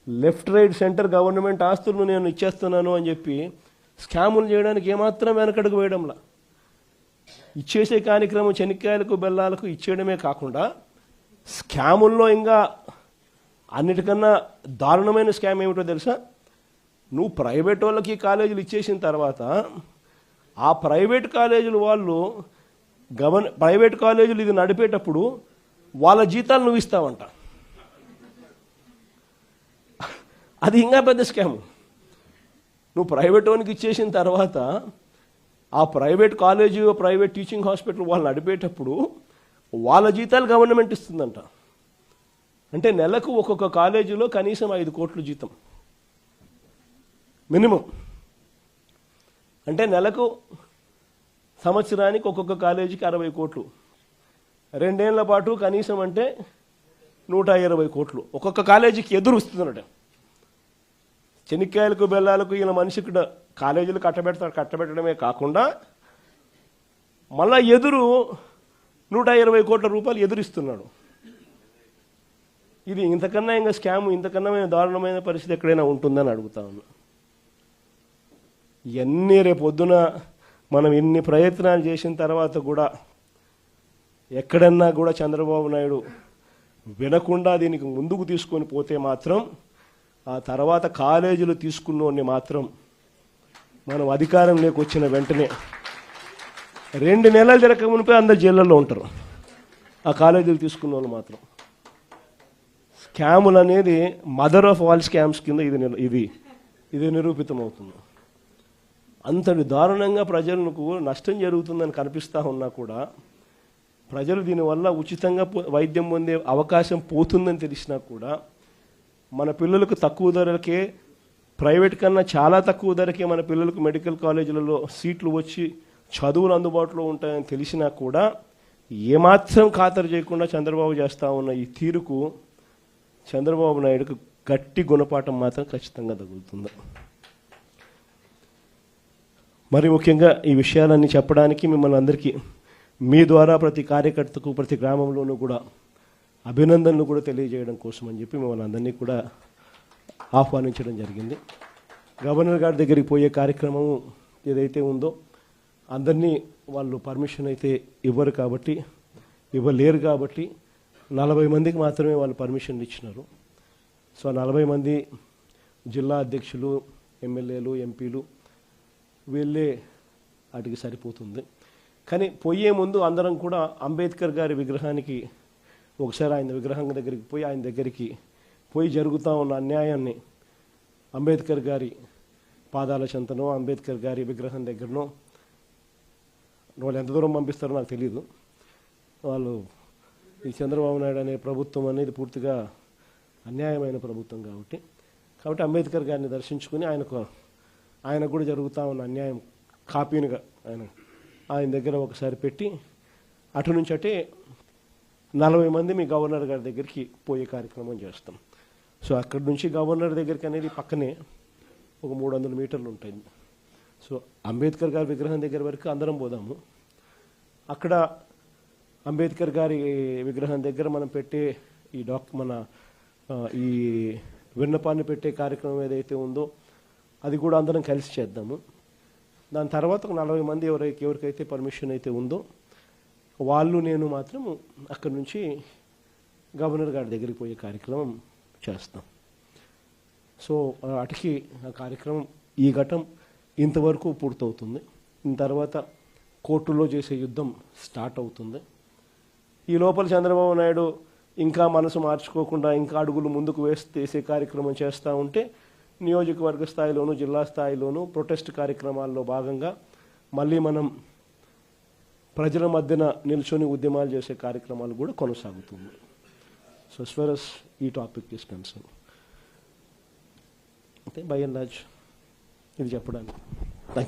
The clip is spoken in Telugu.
లెఫ్ట్ రైట్ సెంటర్ గవర్నమెంట్ ఆస్తులను నేను ఇచ్చేస్తున్నాను అని చెప్పి స్కాములు చేయడానికి ఏమాత్రం వెనకడుగు వేయడంలా ఇచ్చేసే కార్యక్రమం చెనిక్కాయలకు బెల్లాలకు ఇచ్చేయడమే కాకుండా స్కాముల్లో ఇంకా అన్నిటికన్నా దారుణమైన స్కామ్ ఏమిటో తెలుసా? నువ్వు ప్రైవేట్ వాళ్ళకి కాలేజీలు ఇచ్చేసిన తర్వాత ఆ ప్రైవేట్ కాలేజీలు వాళ్ళు ప్రైవేట్ కాలేజీలు ఇది నడిపేటప్పుడు వాళ్ళ జీతాలు నువ్వు ఇస్తావంట. అది ఇంకా పెద్ద స్కామ్. నువ్వు ప్రైవేట్ వానికి ఇచ్చేసిన తర్వాత ఆ private college private teaching hospital వాళ్ళు నడిపేటప్పుడు వాళ్ళ జీతాలు గవర్నమెంట్ ఇస్తుందంట. అంటే నెలకు ఒక్కొక్క కాలేజీలో కనీసం 5 కోట్లు జీతం మినిమం. అంటే నెలకు సంవత్సరానికి ఒక్కొక్క కాలేజీకి 60 కోట్లు, 2 ఏళ్ల పాటు కనీసం అంటే 120 కోట్లు ఒక్కొక్క కాలేజీకి ఎదురు వస్తుందన్నట. చెనిక్కాయలకు బెల్లాలకు ఈయన మనిషికి కాలేజీలు కట్టబెట్టడమే కాకుండా మళ్ళా ఎదురు 120 కోట్ల రూపాయలు ఎదురిస్తున్నాడు. ఇది ఇంతకన్నా ఇంకా స్కామ్, ఇంతకన్నా దారుణమైన పరిస్థితి ఎక్కడైనా ఉంటుందని అడుగుతా ఉన్నా. ఇవన్నీ రేపొద్దున మనం ఇన్ని ప్రయత్నాలు చేసిన తర్వాత కూడా ఎక్కడన్నా కూడా చంద్రబాబు నాయుడు వినకుండా దీనికి ముందుకు తీసుకొని పోతే మాత్రం ఆ తర్వాత కాలేజీలు తీసుకున్నోడిని మాత్రం మనం అధికారంలోకి వచ్చిన వెంటనే 2 నెలలు జరగక మునిపే అందరు జైళ్ళల్లో ఉంటారు. ఆ కాలేజీలు తీసుకున్న వాళ్ళు మాత్రం. స్కాములు అనేది మదర్ ఆఫ్ ఆల్ స్కామ్స్ కింద ఇది నిరూపితమవుతుంది. అంతటి దారుణంగా ప్రజలకు నష్టం జరుగుతుందని కనిపిస్తూ ఉన్నా కూడా ప్రజలు దీనివల్ల ఉచితంగా వైద్యం పొందే అవకాశం పోతుందని తెలిసినా కూడా మన పిల్లలకు తక్కువ ధరలకే, ప్రైవేట్ కన్నా చాలా తక్కువ ధరకే మన పిల్లలకు మెడికల్ కాలేజీలలో సీట్లు వచ్చి చదువులు అందుబాటులో ఉంటాయని తెలిసినా కూడా ఏమాత్రం ఖాతరు చేయకుండా చంద్రబాబు చేస్తూ ఉన్న ఈ తీరుకు చంద్రబాబు నాయుడుకు గట్టి గుణపాఠం మాత్రం ఖచ్చితంగా తగులుతుంది. మరి ముఖ్యంగా ఈ విషయాలన్నీ చెప్పడానికి మిమ్మల్ని అందరికీ మీ ద్వారా ప్రతి కార్యకర్తకు ప్రతి గ్రామంలోనూ కూడా అభినందనలు కూడా తెలియజేయడం కోసం అని చెప్పి మిమ్మల్ని అందరినీ కూడా ఆహ్వానించడం జరిగింది. గవర్నర్ గారి దగ్గరికి పోయే కార్యక్రమం ఏదైతే ఉందో అందరినీ వాళ్ళు పర్మిషన్ అయితే ఇవ్వలేరు కాబట్టి 40 మందికి మాత్రమే వాళ్ళు పర్మిషన్ ఇచ్చినారు. సో 40 మంది జిల్లా అధ్యక్షులు, ఎమ్మెల్యేలు, ఎంపీలు వీళ్ళే వాటికి సరిపోతుంది. కానీ పోయే ముందు అందరం కూడా అంబేద్కర్ గారి విగ్రహానికి ఒకసారి ఆయన విగ్రహం దగ్గరికి పోయి ఆయన దగ్గరికి పోయి జరుగుతూ ఉన్న అన్యాయాన్ని అంబేద్కర్ గారి పాదాల చెంతనో అంబేద్కర్ గారి విగ్రహం దగ్గరనో వాళ్ళు ఎంత దూరం పంపిస్తారో నాకు తెలియదు. వాళ్ళు ఈ చంద్రబాబు నాయుడు అనే ప్రభుత్వం అనేది పూర్తిగా అన్యాయమైన ప్రభుత్వం కాబట్టి అంబేద్కర్ గారిని దర్శించుకుని ఆయన కూడా జరుగుతూ ఉన్న అన్యాయం కాపీనిగా ఆయన దగ్గర ఒకసారి పెట్టి అటు నుంచి అటే 40 మంది మీ గవర్నర్ గారి దగ్గరికి పోయే కార్యక్రమం చేస్తాం. సో అక్కడి నుంచి గవర్నర్ దగ్గరికి అనేది పక్కనే ఒక 300 మీటర్లు ఉంటాయి. సో అంబేద్కర్ గారి విగ్రహం దగ్గర వరకు అందరం పోదాము. అక్కడ అంబేద్కర్ గారి విగ్రహం దగ్గర మనం పెట్టే ఈ విన్నపాన్ని పెట్టే కార్యక్రమం ఏదైతే ఉందో అది కూడా అందరం కలిసి చేద్దాము. దాని తర్వాత ఒక 40 మంది ఎవరికైతే పర్మిషన్ అయితే ఉందో వాళ్ళు నేను మాత్రం అక్కడి నుంచి గవర్నర్ గారి దగ్గరికి పోయే కార్యక్రమం చేస్తాం. సో అటుకి ఆ కార్యక్రమం ఈ ఘట్టం ఇంతవరకు పూర్తవుతుంది. తర్వాత కోర్టులో చేసే యుద్ధం స్టార్ట్ అవుతుంది. ఈ లోపల చంద్రబాబు నాయుడు ఇంకా మనసు మార్చుకోకుండా ఇంకా అడుగులు ముందుకు వేసే కార్యక్రమం చేస్తూ ఉంటే నియోజకవర్గ స్థాయిలోను జిల్లా స్థాయిలోను ప్రొటెస్ట్ కార్యక్రమాల్లో భాగంగా మళ్ళీ మనం ప్రజల మధ్యన నిల్చొని ఉద్యమాలు చేసే కార్యక్రమాలు కూడా కొనసాగుతుంది. సో as far as ఈ టాపిక్ ఈస్ కన్సర్న్ అంటే బై అండ్ లార్జ్ ఇది చెప్పడానికి థ్యాంక్ యూ.